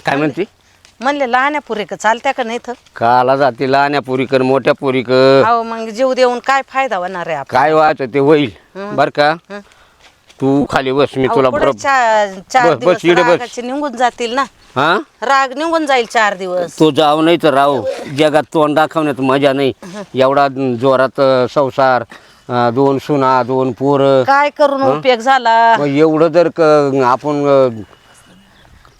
काय म्हणते? म्हणले लहान्या पुरी का चालत्या का नाही तर काला जाते लहान्या पोरीकर मोठ्या पोरीकर अहो मग जीव देऊन काय फायदा होणार आहे आपला? काय व्हायचं ते होईल बर का. तू खाली बस मी तुला पुढे बरोबर चार बस, दिवस बस, इकडे बस. रागाचे निघून जातील ना. हा राग निघून जाईल 4 दिवस. तो जाऊ नाही तर राहू. जगात तोंड दाखवण्यात मजा नाही. एवढा जोरात संसार 2 सुना 2 पोरं काय करून उपयोग झाला? मग एवढं जर आपण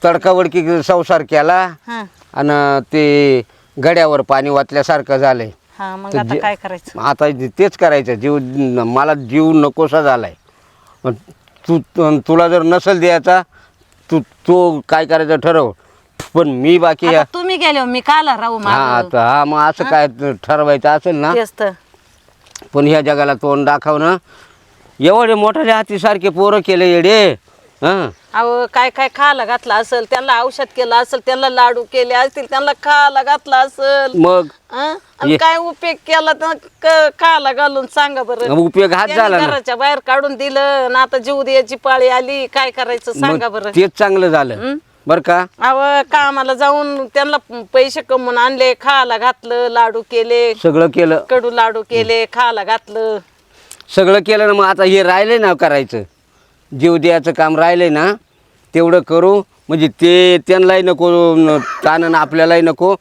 तडकावडकी संसार केला हं. आणि ते गड्यावर पाणी वाचल्यासारखं झालंय. हा मग आता काय करायचं? आता तेच करायचं. जीव मला जीव नकोसा झालाय. तुला जर नसेल द्यायचा तो काय करायचं ठरव. पण मी बाकी आता तुम्ही गेले मी काला राहू हा आता हा मग असं काय ठरवायचं असेल ना. तेच तर. पण ह्या जगाला तोंड दाखवणं एवढे मोठ्या हातीसारखे पोरं केले येडे. हं अहो काय काय खायला घातलं असेल, त्यांना औषध केलं असेल, त्यांना लाडू केले असतील, त्यांना खायला घातलं असेल. मग आणि काय उपयोग केला तर खायला घालून सांगा बरं. उपयोग हाच त्यांनी झाला ना. घराच्या बाहेर काढून दिलं ना, आता जीव द्यायची पाळी आली, काय करायचं सांगा बरं. तेच चांगलं झालं बर का. अहो कामाला जाऊन त्यांना पैसे कमवून आणले, खायला घातलं, लाडू केले, सगळं केलं कडू लाडू केले, खायला घातलं. सगळं केलं ना. मग आता हे राहिले ना करायचं. जीव द्यायचं काम राहिलंय ना तेवढं करू. म्हणजे ते त्यांनाही नको ताण आपल्यालाही नको.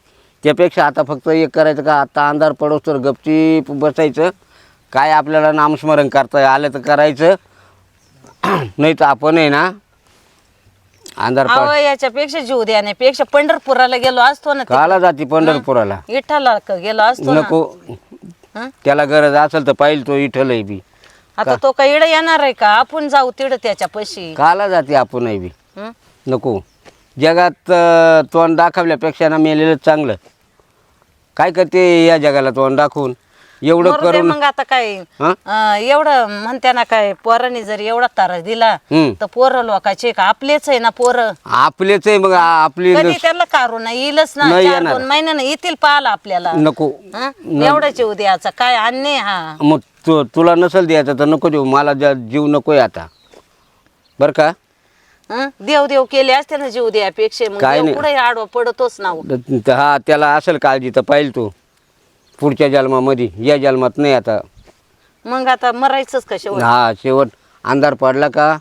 त्यापेक्षा आता फक्त एक करायचं का आता अंधार पडोस तर गपचीप बसायचं. काय आपल्याला नामस्मरण करता आलं तर करायचं. नाही तर आपण आहे ना अंधार अहो याच्यापेक्षा जीव द्याण्यापेक्षा पंढरपुराला गेलो असतो ना. काला जाती पंढरपुराला. विठ्ठला गेलो असतो ना. नको त्याला गरज असेल तर पाहिजे तो इठलही बी. आता तो काय इडं येणार आहे का? आपण जाऊ तिडं त्याच्यापाशी. काला जाते आपणही बी. हं? नको जगात तोंड दाखवल्यापेक्षा ना मेलेलं चांगलं. काय करते या जगाला तोंड दाखवून एवढं मरू दे करून. मग आता काय एवढं म्हणते ना, काय पोरांनी जर एवढा त्रास दिला तर पोरं लोकांचे का आपलेच आहे ना पोरं. आपलेच आहे मग आपली कधी त्याला कारू नाही येईलच ना. नाही 4-2 महिन्यानं येतील पाहायला आपल्याला. नको. एवढ्याच येऊ द्याचा काय अन्याय हा. मग तुला नसेल द्यायचं तर नको देऊ. मला जीव नकोय आता बर का. देव देव केले असते ना जीव द्यापेक्षा. मग काय देव नाही. पुढे आडवा पडतोच ना. हा त्याला असेल काळजी तर पाहिजे तू पुढच्या जन्मामध्ये. या जन्मात नाही आता. मग आता मरायचंच का शेवट? हा शेवट अंधार पडला का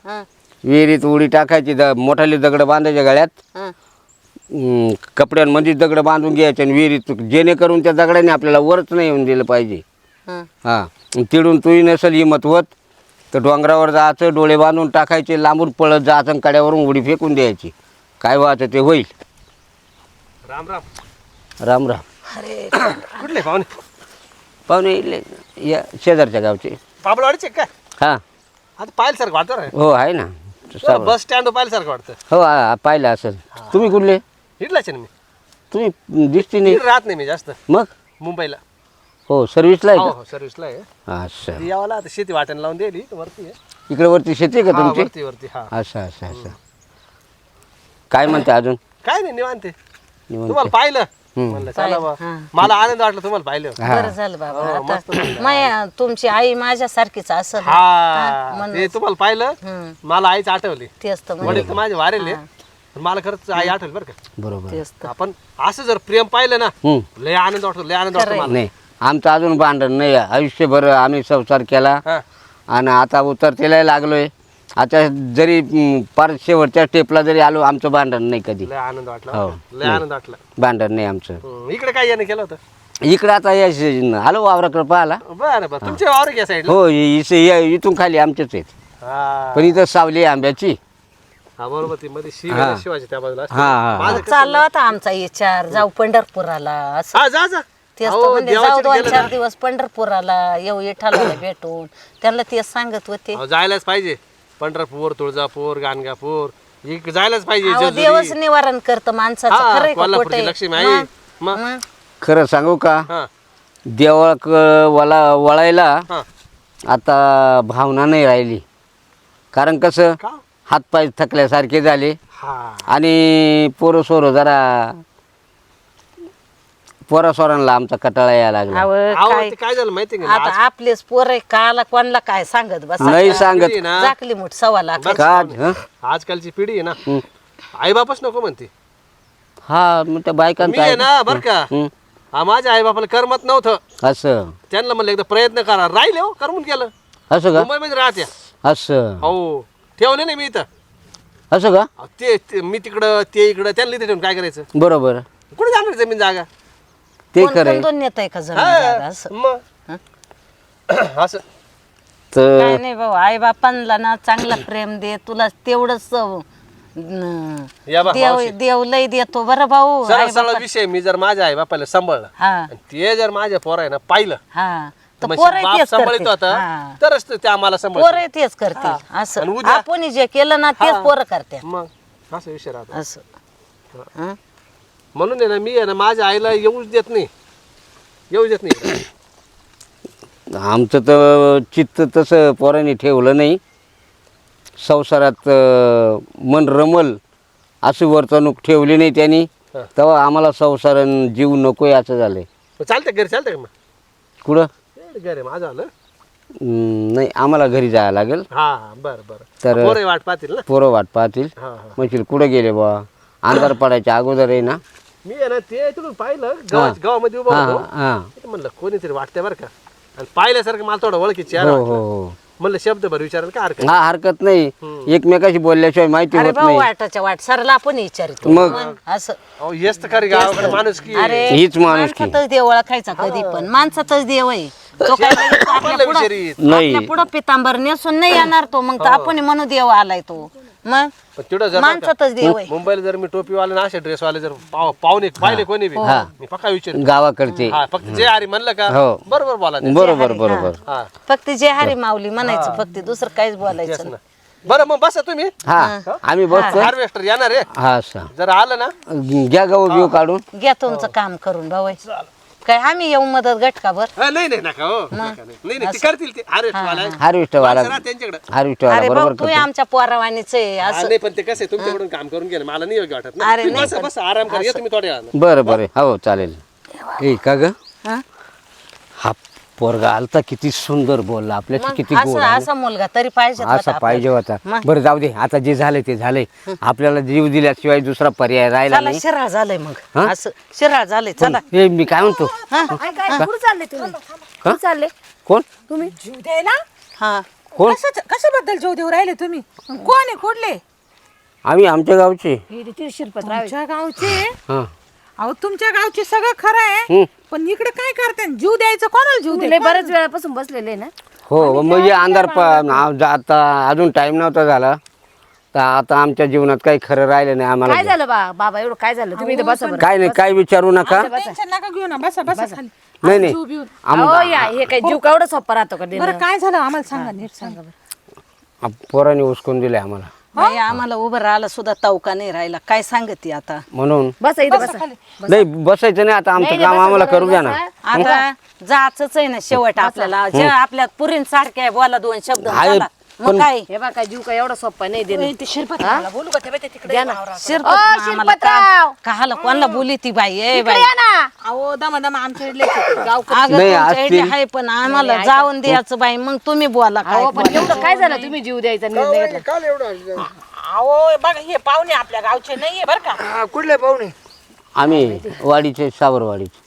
विहिरीत उडी टाकायची. मोठाले दगड बांधायच्या गळ्यात. कपड्यांमध्ये दगड बांधून घ्यायचे आणि विहिरीत जेणेकरून त्या दगडाने आपल्याला वरच नाही येऊन दिलं पाहिजे. हा तिडून तुही नसेल हिंमत होत तर डोंगरावर जायचं, डोळे बांधून टाकायचे, लांबून पळत जायचं आणि कड्यावरून उडी फेकून द्यायची. काय व्हायचं ते होईल. राम राम. राम राम. अरे कुठले पाहुणे? पाहुणे इथले या शेजारच्या गावचे. बाबळवाडीचे काय? हा आता पाहिल्यासारखं वाटतं रे. हो आहे ना. बस स्टँड पाहिल्यासारखं वाटतं. हो पाहिलं असेल. तुम्ही कुठले? इथलाच आहे ना मी. तुम्ही दिसती नाही. इकडे राहत नाही मी जास्त. मग मुंबईला. हो सर्व्हिसला आहे हो का? हो सर्व्हिसला आहे. अच्छा. यावाला आता शेती वाट्यानं लावून दिली वरती आहे. इकडे वरती शेती आहे का हा, तुमची? वरती वरती हा. अच्छा अच्छा अच्छा. काय म्हणते अजून? काय नाही निवांत आहे. निवांत. तुम्हाला पाहिलं म्हणलं चला बा. मला आनंद वाटला तुम्हाला पाहिलं. बरं झालं बाबा. आता माया तुमची आई माझ्या सारखीच असं. हा ते तुम्हाला पाहिलं मला आईच आठवली. तेच तर वडील तर माझे वारेले पण मला खरंच आई आठवली बरं का. बरोबर. तेच तर. आपण असं जर प्रेम पाहिलं ना लय आनंद वाटतो. लय आनंद वाटतो मला. नाही आमचं अजून भांडण नाही. आयुष्यभर आम्ही संसार केला हा. आणि आता उतरतेला लागलोय. आता जरी पार शेवटच्या स्टेपला जरी आलो आमचं भांडण नाही कधी. लय आनंद वाटला. हो. लय आनंद वाटला. भांडण नाही आमचं. इकडे काय याने केलं होतं? इकडं आता आलो वावराकडे पाहायला. बरं बरं. तुमच्या वावर घ्या साईडला. हो इथून खाली आमचेच आहेत. हा पण इथं सावली आहे आंब्याची. हा बरोबर. ती मध्ये हा. शिवाजी त्या बाजूला असते. हा हा माझं कसं- चालला होता आमचा विचार जाऊ पंढरपुराला असं. हा जा जा. तेच अहो, तर म्हणजे देवाच्या जाऊ गेलं 2-4 ना. दिवस पंढरपुराला येऊ विठ्ठलाला भेटून. त्यांना तेच सांगत होते. अहो, जायलाच पाहिजे. पंढरपूर, तुळजापूर, गाणगापूर जायलाच पाहिजे. अहो, जेजुरी. देवच निवारण करतं माणसाचं. हा, खरंय का कोल्हापूरची खोटंय? लक्ष्मी आई. मग मग खरं सांगू का हा देवळ वळायला हा. आता भावना नाही राहिली. कारण कसं का? हातपाय थकल्यासारखे झाले हा आणि पोरं सोरं जरा पोरासोरांना आमचा कटाळा यायला लागला. अहो, अहो, काय ते काय झालं माहिती का? आता आपलेच पोर काला कोणाला काय सांगत बस. नाही सांगत पिढी आहे ना, जाकली मुठ 1.25 लाख. का हं? आजकालची पिढी आहे ना आई बापच नको म्हणते. हा मग त्या मी बायकांचं आहे आहे. ना बरं का हं. हा माझ्या आई बापाला करमत नव्हतं, असं त्यांना म्हणलं एकदा प्रयत्न करा, राहिले हो करमून केलं. असं का मुंबईमध्ये राहत्या. असं हो ठेवले नाही मी इथं. असं का अहो, मी तिकडं ते इकडं, त्यांना इथे ठेवून काय करायचं? बरोबर कुठे जाणार जमीन जागा? ते कोण खरंय कोण दोन नेता आहे का जमीन हा, जागा असं मग असं तर काय नाही भाऊ, आई बापांना ना चांगलं प्रेम दे, तुला तेवढंच या बा, देव मावशी. देव लय देतो बरं भाऊ. सरळ आई सरळ बापा- विषय, मी जर माझ्या आई बापाला सांभाळलं हा आणि ते जर माझ्या पोरा आहे ना पाहिलं, हा तर म्हणजे पोरं बाप तेच सांभाळतो करते. आता हा. तरच ते आम्हाला सांभाळतो. पोरं तेच करते आणि असं उद्या- आपण जे केलं ना तेच हा. पोरं करते मग असा विषय राहतो. असं हं? म्हणून आहे ना मी आहे ना माझ्या आईला येऊच देत नाही, येऊच देत नाही. आमचं तर चित्त तसं पोरांनी ठेवलं नाही. संसारात मन रमल अशी वर्तणूक ठेवली नाही त्यांनी. हा. तेव्हा आम्हाला संसार आणि जीव नको असं झालंय. मग चालतं घरी, चालतं का मग? कुठं घर आहे माझं आलं. नाही आम्हाला घरी जायला लागेल. हा बरं बरं. तर- पोरं वाट पाहतील ना. पोरं वाट पाहतील. हा हा. म्हणशील कुठं गेले बा, अंधार पडायच्या अगोदर आहे ना. मी आहे ना ते तिकडून पाहिलं गावामध्ये उभं हा होतो. हा ते म्हणलं कोणीतरी वाटतंय बरं का, आणि पाहिल्यासारखं मला थोडं ओळखीची हो हो हो म्हणलं शब्द भर विचारायला काय हरकत. हा हरकत नाही. एकमेकाशी बोलल्याशिवाय माहिती अरे होत भाऊ नाही. वाटाच्या वाट सरला आपण विचारतो मग? असं अहो हेच तर खरी गावाकडे माणूस की अरे हीच माणुसकी. माणसातच देव ओळखायचा कधी पण, माणसातच देव आहे तो. काय लगेच आपल्या पुढं- विचारित. नाही. आपल्या पुढं पितांबर नेसून नाही येणार तो, मग तर आपण म्हणू देव आलाय तो. मग पण तिथं जर माणसातच देव आहे. मुंबईला जर मी टोपीवाले ना असे ड्रेसवाले जर पाहुणे पाहिले कोणी बी, मी पक्का विचार. गावाकडचे हा फक्त जे अरे म्हणलं का हो. बरोबर बोला ते. बरोबर बरोबर. हा फक्त जे हरी माऊली म्हणायचं, फक्त दुसरं काहीच बोलायचं तेच नाही. ना. बरं मग बसा तुम्ही. हा आम्ही बसतो. हार्वेस्टर येणार आहे, हा असं जर आलं ना घ्या गहू बिव काढून. घ्या तुमचं काम करून भाऊ. काय आम्ही येऊ मदत गट का बर? नाही नाही नका हो नका, नाही नाही नाही, ते करतील ते हार्वेस्टवाला हार्वेस्टवाला त्यांच्याकडे. हार्वेस्टवाला अरे भाऊ बरोबर तू करतो. आमच्या पोरावानीच आहे असं. नाही पण ते कसं आहे, तुमच्याकडून काम करून गेलं मला नाही योग्य वाटत ना. अरे तुम्ही नाही बसा पण- बसा आराम करा, या तुम्ही थोड्या वेळानं. बरं बरं हो चालेल. ए का ग हं? हा पोरगा आलता किती सुंदर बोलला आपल्याशी, मग किती असं गोड आहे. असा मुलगा तरी पाहिजे होता असा पाहिजे आपल्याला. होता. मग? बरं जाऊ दे, आता जे झालंय ते झालंय. आपल्याला जीव दिल्याशिवाय दुसरा पर्याय राहिला चला नाही. शिराळ झालंय मग हं? असं शिराळ झालंय चला. हे मी काय म्हणतो, काय कुठं चालले तुम्ही? कुठं चालले कोण तुम्ही? जीव द्यायला हा कोण कशाबद्दल जीव देऊ राहिले तुम्ही? कोण आहे कुठले? आम्ही आमच्या गावचे. हे ते शिरपतराव तुमच्या गावचे? हा अहो तुमच्या गावचे सगळं खरं आहे, हं. पण इकडे काय करते? जीव द्यायचं कोणाला जीव तुम्ही द्यायचं? लय बऱ्याच वेळापासून बसलेले ना. हो म्हणजे अंधार आता अजून टाइम नव्हता झाला, तर आता आमच्या जीवनात काही खरं राहिलं नाही काय आम्हाला. झालं बाबा एवढं काय झालं? तुम्ही इथं बसा बरं. काय नाही, काय विचारू नका. टेन्शन नका घेऊ ना, बसा बसा खाली. नाही नाही जीव बिव. अहो या हे काय जीव केवढं सोपं राहतो का बरं देणं? काय झालं आम्हाला सांगा, नीट सांगा बरं. पोरांनी उचकून दिले आम्हाला, नाही आम्हाला उभं राहायला सुद्धा तवका नाही राहिला. काय सांगते आता? म्हणून बसा इथं बसा. नाही बसायचं नाही. आता आमचं काम आम्हाला करू द्या ना. आता जायचंच आहे ना शेवट आपल्याला. जे आपल्या पुरीन सारखे आहे, बोला दोन शब्द आहे, चला. मग काय हे बघा जीव काय एवढा सोपा नाही देणं. ते शिरपतरावला बोलू का? ते बाई ते तिकडे द्या ना. शिरपत ओ, आम्हाला शिरपतराव! काहाला कोणाला बोली ती बाई ए इकडे बाई. या ना. अहो दमा दमा आमच्या इकडले गाव अगं नाही, तुमच्या इथे असतील. आहे पण आम्हाला जाऊन द्यायचं बाई. मग तुम्ही बोला काय अहो पण एवढं काय झालं तुम्ही जीव द्यायचा निर्णय घेतला? अहो बघा हे पाहुणे आपल्या गावचे नाहीये बरं का? कुठले पाहुणे? आम्ही वाडीचे, सावरवाडीचे.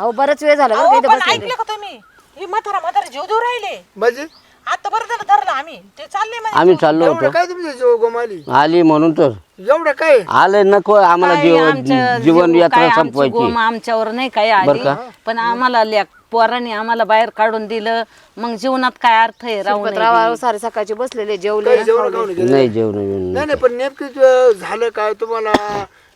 अहो बरंच वेळ झाला बरं का अहो, इथं पण बसलेले. ऐकलं का तुम्ही? हे म्हातारा जीव देऊ राहिले. म्हणजे आता बरं झालं धरलं आम्ही. ते चालले म्हणजे आम्ही चाललो होतो, काय तुमची जीव गोमाली आली म्हणून तर एवढं काय? आले नको आम्हाला काय जीव आमच्या जीवन जीव यात्रा काय आमची संपवायची. गोमा आमच्यावर नाही काही बरं का? आली, पण आम्हाला पोरांनी आम्हाला बाहेर काढून दिलं. मग जीवनात काय अर्थ आहे राहून शिरपतराव सारे सकाळचे बसलेले जेवले नाही जेवण बिवणं. नाही पण नेमकीच झालं काय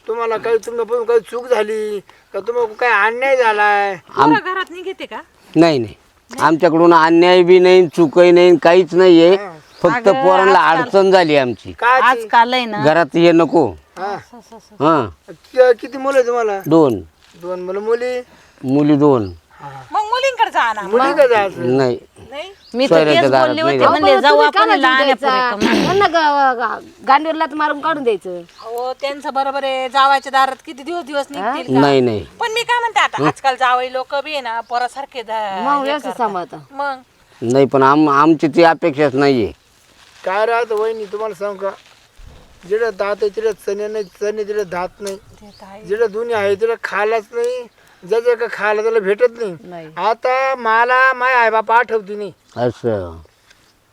तुम्हाला काही तुमच्यापासून काही चूक झाली का तुम्हाला काय अन्याय झालाय? घरात निघते का? नाही नाही, आमच्याकडून अन्याय बी नाही, चुकही नाही, काहीच नाहीये. फक्त पोरांना अडचण झाली आमची. काय आजकाल आहे ना घरात हे नको. हा किती मुलं आहे तुम्हाला? 2 2 मुलं मुली? मुली 2. मग मुलींकडे जा ना. मुली का जायचं? नाही नाही मी तर सोयऱ्याच्या तेच दारात बोलले नाही होते, जात. म्हणले जाऊ तुम्ही आपण काला जीव लहान द्यायचा? त्यांना गांडीवर लाथ मारून काढून द्यायचं. अहो त्यांचं बरोबर आहे, जावायच्या दारात किती दिवस निघतील का? नाही नाही, पण मी काय म्हणते आता आजकाल जावई लोक बी आहे ना पोरासारखे मग व्यवस्थित सांभाळता. मग नाही पण आमची ती अपेक्षाच नाहीये. काय राहतं वहिनी तुम्हाला सांग का, जिकडे दात आहे तिकडे चणे नाही, चणे तिकडे दात नाही, जिकडे दोन्ही आहे तिकडे खायलाच नाही, ज्याच्या का खायला त्याला भेटत नाही. आता मला माझ्या आई बापा आठवते नाही, असं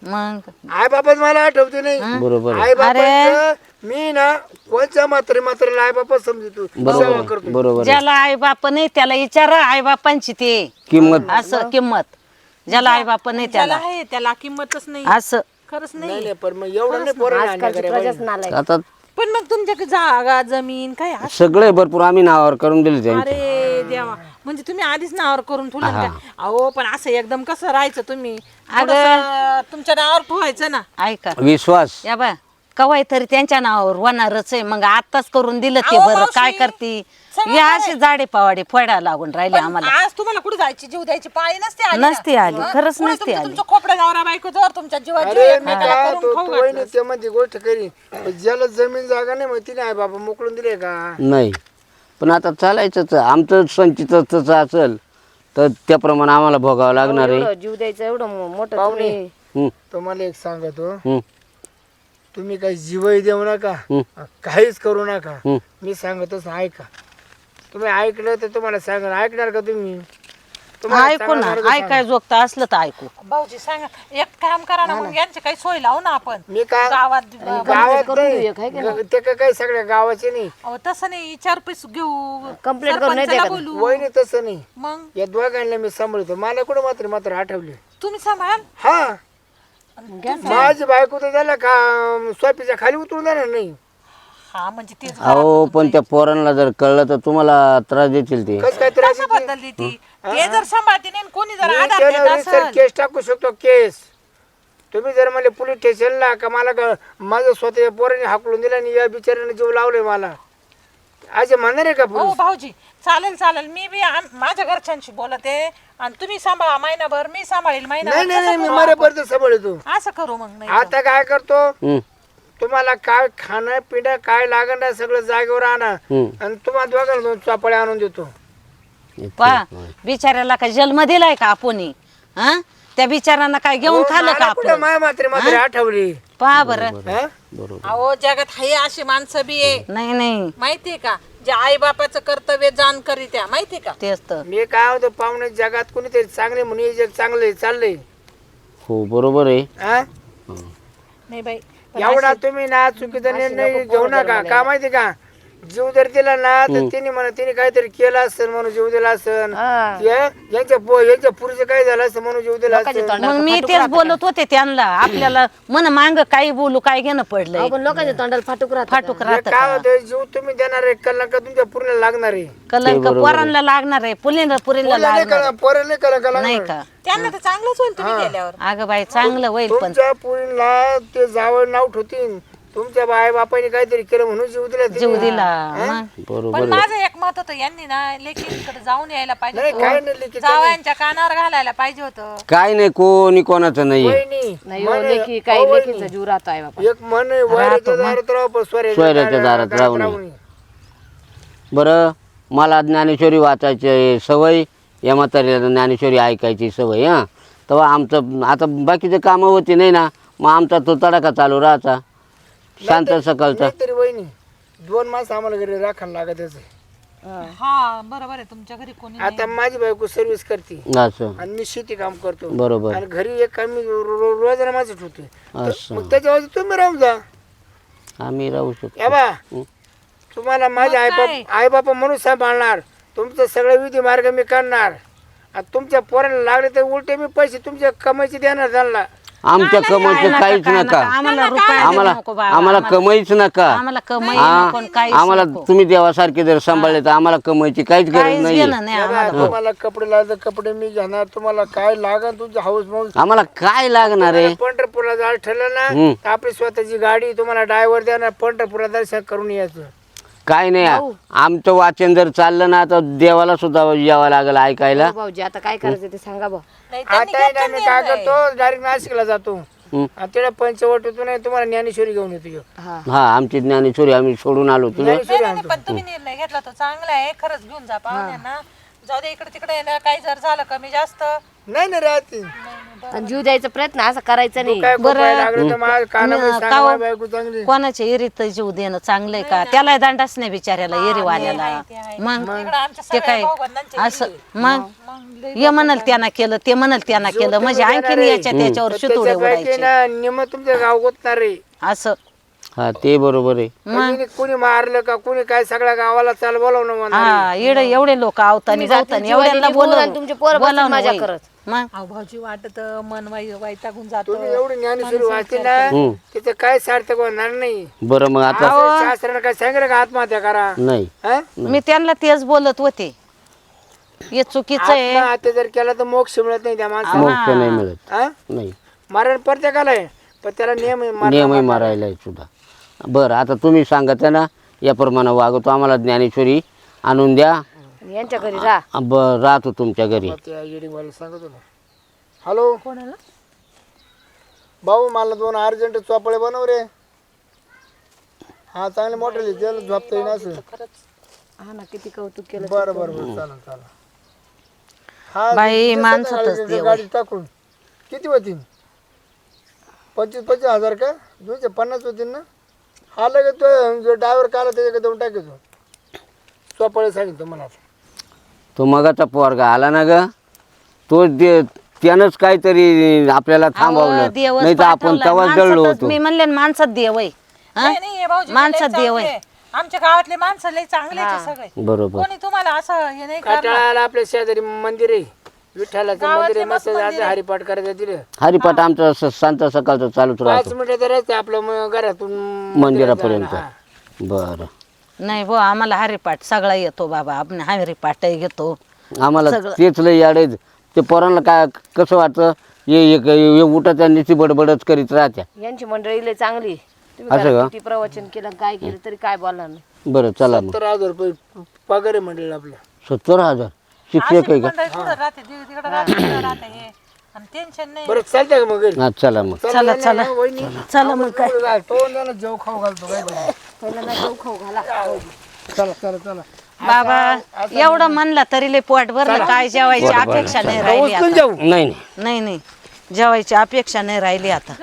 मग आई बापाच मला आठवते नाही. बरोबर आहे. आई बापा मी ना कोणच्या म्हातारीला आई बापा समजतो, सेवा करतो. बरोबर आहे. ज्याला आई बाप नाही त्याला विचारा आई बापांची ते किंमत असं किंमत. ज्याला आई बाप नाही त्याला त्याला आहे त्याला किंमतच नाही, असं. खरंच नाही. नाही नाही, पण मग एवढं नाही पोरांना अन्याय करायला प्रजाच नालायक. आता पण मग तुमच्या जागा जमीन काय सगळे भरपूर आम्ही नावावर करून दिले त्यांचे. अरे देवा, म्हणजे तुम्ही आधीच नावावर करून ठेवलं ना काय? अहो पण असं एकदम कसं राहायचं तुम्ही? थोडंसं तुमच्या नावावर ठेवायचं ना. ऐका विश्वास या बा कवाय तरी त्यांच्या नावावर होणारच आहे. मग आताच करून दिलं ते अहो, बरं. मावशी, काय करती सगळं या असे जाडे पावाडे फोडा लागून राहिले पण आम्हाला. आज तुम्हाला कुठे जायची, जीव द्यायची पाळी नसते आली ना? नसती आली, हं? खरंच पुढे नसती तुमचं- आली. तुमचं खोपडं नवरा बायको जर तुमच्या जीवात जीव अरे मी एकमेकाला काय करून खाऊ घातलं. वहिनी ते मध्ये गोष्ट करी, ज्याला जमीन जागा नाही मग तिने आई बाबा मोकळून दिले का? नाही, पण आता चालायचंच आमचं संचित तसं असेल तर त्याप्रमाणे आम्हाला भोगावं लागणार आहे. एवढं जीव द्यायचं एवढं मोठं पाहुणे. तुम्ही. हं, तुम्हाला एक सांगतो, हं, तुम्ही काही जीवही देऊ नका, हं. काहीच करू नका. हं. मी सांगतोच ऐका. तुम्ही ऐकलं तर तुम्हाला सांगा, ऐकणार का तुम्ही? तुम्हाला ऐकू ना, सांगणार का ऐकाय जोगतं असलं तर ऐकू. भाऊजी सांगा, एक काम करा ना मग, यांची काही सोय लावू ना आपण मी काय गावात. गावात करून नाही, देऊया, काय ते काय सगळ्या गावाचे नाही. अहो तसं नाही, 4 पैसे घेऊ, Complaint करून नाही सरपंचाला द्या का? बोलू. वहिनी तसं नाही, मग या दोघांना मी सांभाळतो. मला कुठं मात्र आठवले. तुम्ही सांभाळ. हा, माझी बायको तर त्याला का स्वयंपाच्या खाली उतरून देणार नाही. हा म्हणजे तेच अहो पण त्या पोरांना जर कळलं तर तुम्हाला त्रास देतील ते. कस काय त्रास कसं बदल देते ते जर सांभाळते नाही, कोणी जर आधार देत मी असेल. केस टाकू शकतो, केस. तुम्ही जर मला पोलीस स्टेशनला का मला माझं स्वतः पोराने हाकलून दिलं आणि या बिचाऱ्याने जीव लावले मला, असे म्हणणार आहे का हो पोलीस? भाऊजी, चालेल मी बी माझ्या घरच्यांशी बोलते आणि तुम्ही सांभाळा महिनाभर, मी सांभाळेल नाही महिनाभर. नाही नाही, कसं मी करू मरेपर्यंत सांभाळतो. आपण? असं करू मग. नाही आता काय करतो, हं, तुम्हाला काय खाणं पिणं काय लागणार सगळं जागेवर आणा हं. आणि तुम्हाला दोघांना 2 चपाळ्या आणून देतो. पा बिचाऱ्याला काय जन्म दिलाय का आपण? हा त्या बिचाऱ्यांना काय घेऊन खाल्लं का मला कुठं आपण? माय मात्र आठवली. पहा बरं. हा? अहो जगात आहे अशी माणसं बी आहे, नाही नाही माहितीये का, जे आई बापाचं कर्तव्य जाण करीत्या, माहितीये का? तेच तर. मी काय होतो पाहुणे, जगात कोणीतरी चांगले म्हणून हे जग चांगले चाललंय. हो बरोबर आहे. हा? नाही बाई, एवढा तुम्ही ना चुकीचा निर्णय घेऊ नका. का माहिती का, जीव जर दिला ना तर तिने काहीतरी केलं असेल म्हणून जीव दिला असेल. यांच्या पुरीचं काय झालं असं म्हणून जीव दिला असेल. मग मी तेच बोलत होते त्यांना. आपल्याला मन मांग काही बोलू, काय घेणं पडलंय. आपण लोकांच्या तोंडाला फाटूक राहतो. फाटूक हे राहत काय होतं, जीव तुम्ही देणार आहे कलंक तुमच्या पुरीला लागणार आहे. कलंक पोरांना लागणार आहे, पुरीला लागणार आहे. पोरं नाही कलंक नाही लागणार. का? त्यांना तर चांगलंच होईल तुम्ही गेल्यावर. अगं बाई चांगलं होईल पण तुमच्या पुरीला ते जावळ नाव ठेवतील. तुमच्या आई बापाने काहीतरी केलं म्हणून जीव दिला तिने. जीव दिला. मग बरोबर पण माझं एक मत होतं, यांनी ना लेकीकडे जाऊन यायला पाहिजे नाही, काय नाही लिखित. जावयांच्या कानावर घालायला पाहिजे होतं. काय नाही, कोणी कोणाचं नाही. वहिनी, नाही म्हणे, लेखी काही अहो लेखीचा वहिनी, जीव राहतो आहे बाबा. एक मन वैराच्या दारात राहू पण स्वैराच्या दारात राहू नये. बरं, मला ज्ञानेश्वरी वाचायची सवय, या म्हातारीला ज्ञानेश्वरी ऐकायची सवय. हां, तेव्हा आमचं आता बाकीचे कामं होती नाही ना, मग आमचा तो तडाखा चालू राहायचा शांत सकाळचा. तरी वहिनी 2 मास आम्हाला घरी राखायला लागत आहे. हा बरोबर आहे, तुमच्या घरी कोणी आता माझी बायको सर्व्हिस करते असं आणि मी शेती काम करतो. बरोबर. आणि घरी एक आम्ही रोजाना माझं ठेवतो. असं मग त्याच्यावर तुम्ही राहून जा. आम्ही राहू शकतो. या बा, तुम्हाला माझे आई बापा म्हणून सांभाळणार. तुमचं सगळं विधी मार्ग मी करणार. आणि तुमच्या पोरांना लागले तर उलटे मी पैसे तुमच्या कमाईचे देणार त्यांना. आमच्या कमाईचं काहीच नका. आम्हाला रुपया आम्हाला नको बाबा. आम्हाला कमाईच नका. आम्हाला कमाई हा, नको, काहीच आम्हाला नको. तुम्ही देवासारखे जर सांभाळले तर आम्हाला कमाईची काहीच गरज काहीच नाही. घेणं नाही या बा, आम्हाला. तुम्हाला कपडे लागले कपडे मी घेणार. तुम्हाला काय लागल तुमचं हाऊस माऊस. आम्हाला काय लागणार आहे? पंढरपूरला जायला ठरलं ना तर आपली स्वतःची गाडी तुम्हाला ड्रायव्हर देणार. पंढरपूरला दर्शन करून यायचं. काय नाही, आमचं वाचन जर चाललं ना तर देवाला सुद्धा यावं लागेल ऐकायला. हो भाऊजी आता काय करायचं ते सांगा बा. नाही, त्यांनी आता घेतला मी काय निर्णय. करतो, डायरेक्ट नाशिकला जातो. हं. आणि तिला पंचवटीतून तुम्हाला ज्ञानेश्वरी घेऊन येतो. हा हा, आमची ज्ञानेश्वरी आम्ही सोडून आलो तुला. नाही, पण तुम्ही निर्णय घेतला तो चांगला आहे. खरंच घेऊन जा पाहुण्यांना. जाऊ दे, इकडे तिकडे काही जर झालं कमी जास्त नाही राहते. आणि जीव द्यायचा प्रयत्न असा करायचा नाही. काय खोपाय लागलं तर माझ्या कानामध्ये सांगा, का हो? माझी बायको चांगली. कोणाच्या एरीत जीव देणं चांगलंय का? त्याला दंडाच नाही बिचाऱ्याला एरीवाल्याला. मग ते काय असं मग हे म्हणाल त्यांना केलं, ते म्हणाल त्यांना केलं, म्हणजे आणखीन त्याच्यावर शितोडे उडायचे ना निम तुमचं गाव गोतणार रे. असं. हा ते बरोबर आहे. कोणी मारलं का कोणी काय सगळ्या गावाला चाल बोलावणं म्हणणार. हा एवढे लोक आवतानी जातानी एवढ्याला आणि तुमचे पोरं बसून बोलावून मजा होईल. करत. मग अहो भाऊजी वाटत मन वैतागून जात. तुम्ही एवढी ज्ञानेश्वरी वाचली ना तिचं काय सार्थक होणार नाही. बरं मग आता शास्त्रानं काय सांगितलं का आत्महत्या करा? नाही. हा? मी त्यांना तेच बोलत होते, हे चुकीचं आहे. आत्महत्या जर केला तर मोक्ष मिळत नाही त्या माणसाला. मोक्ष नाही मिळत. हा? नाही. मरण प्रत्येकाला आहे पण त्याला नियम आहे, मरण नियमही मारायला आहे सुद्धा. बरं आता तुम्ही सांगत आहे ना याप्रमाणे वागतो, आम्हाला ज्ञानेश्वरी आणून द्या. यांच्या घरी राहा. राहतो तुमच्या घरी. त्या येडीवाला सांगतो ना. हॅलो कोणाला? भाऊ मला 2 अर्जंट चोपळे बनव रे. हा चांगले मोठे त्याला झोपता येईन असं. हा ना, किती कौतुक केलं. बरं बरं बरं चालेल चालेल. हा बाई, दिसतं माणसातच का देव आहे. गाडी टाकून किती होतील? 25 हजार का? 250 होतील ना? हा लगेच तो ड्रायव्हर काला त्याच्याकडे देऊन टाकायचो. चोपळे सांगितलं मला. तो मगाचा पोरगा आला ना ग, तो त्यानंच काहीतरी आपल्याला थांबवलं, देवच नाही तर आपण पाठवलाय. तेव्हाच जळलो माणसातच- होतो. मी म्हणले ना, माणसात देव आहे. हा? नाही, नाही, हे भाऊजी माणसात लय देव चांगले आहे. आहे. आमच्या गावातले माणसं लय चांगले आहेत सगळे. बरोबर. कोणी तुम्हाला असं हे नाही करणार. कटाळाला आपल्या शेजारी मंदिर आहे, विठ्ठलाचं मंदिर आहे. मस्त जायचं हरिपाठ करायचं तिथे. हरिपाठ आमचं संत सकाळचं चालूच 5 राहतो मिनिटं तर रस्ते आपलं घरातून मंदिरापर्यंत. बरं. नाही भाऊ, आम्हाला हरिपाठ सगळा येतो बाबा. आपण हरिपाठही घेतो. आम्हाला सगळं. तेच लय याड आहेत. ते पोरांना काय कसं वाटतं, हे उठाच्या नीती बडबडच करीत राहत्या. यांची मंडळी लय चांगली. तुम्ही असं घरात का? किती प्रवचन केलं, काय केलं तरी काय बोलणार नाही. बरं चला मग. 70,000 रुपये पगार आहे म्हणलं आपलं. 70,000 शिक्षक आहे का? मंडळी कुठं राहते, तिकडं राहते, तिकडं राहते हे. आणि टेन्शन नाही. बरं चालतंय का मग घरी? हा चला मग. चला चला वहिनी चला मग काय. तो जरा जेव खाऊ घालतो काय बरं. पहिला ना जेव खाऊ घाला. चला चला चला. बाबा एवढं म्हणलं तरी लय पोट भरलं. काय जेवायची अपेक्षा नाही राहिली उचलून आता. जाऊ. नाही नाही नाही नाही, जेवायची अपेक्षा नाही राहिली आता.